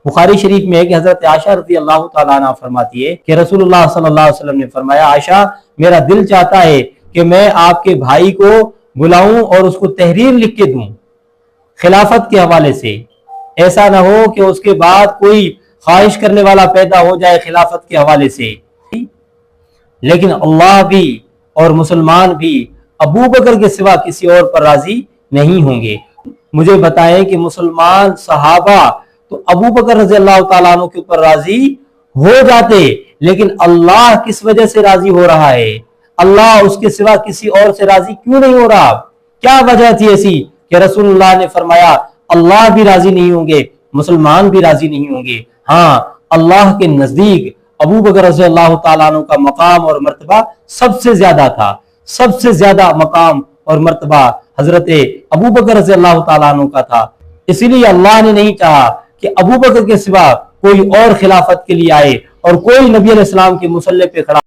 بخاری شریف میں ہے کہ حضرت عائشہ رضی اللہ تعالیٰ عنہ فرماتی ہے کہ رسول اللہ صلی اللہ علیہ وسلم نے فرمایا، عائشہ میرا دل چاہتا ہے کہ میں آپ کے بھائی کو بلاؤں اور اس کو تحریر لکھ کے دوں خلافت کے حوالے سے، ایسا نہ ہو کہ اس کے بعد کوئی خواہش کرنے والا پیدا ہو جائے خلافت کے حوالے سے۔ لیکن اللہ بھی اور مسلمان بھی ابو بکر کے سوا کسی اور پر راضی نہیں ہوں گے۔ مجھے بتائیں کہ مسلمان صحابہ تو ابو بکر رضی اللہ تعالیٰ عنہ کے اوپر راضی ہو جاتے، لیکن اللہ کس وجہ سے راضی ہو رہا ہے؟ اللہ اس کے سوا کسی اور سے راضی کیوں نہیں ہو رہا؟ کیا وجہ تھی ایسی کہ رسول اللہ نے فرمایا اللہ بھی راضی نہیں ہوں گے، مسلمان بھی راضی نہیں ہوں گے؟ ہاں، اللہ کے نزدیک ابو بکر رضی اللہ تعالیٰ عنہ کا مقام اور مرتبہ سب سے زیادہ تھا۔ سب سے زیادہ مقام اور مرتبہ حضرت ابو بکر رضی اللہ تعالیٰ عنہ کا تھا، اسی لیے اللہ نے نہیں چاہا کہ ابو بکر کے سوا کوئی اور خلافت کے لیے آئے اور کوئی نبی علیہ السلام کے مصلی پہ کھڑا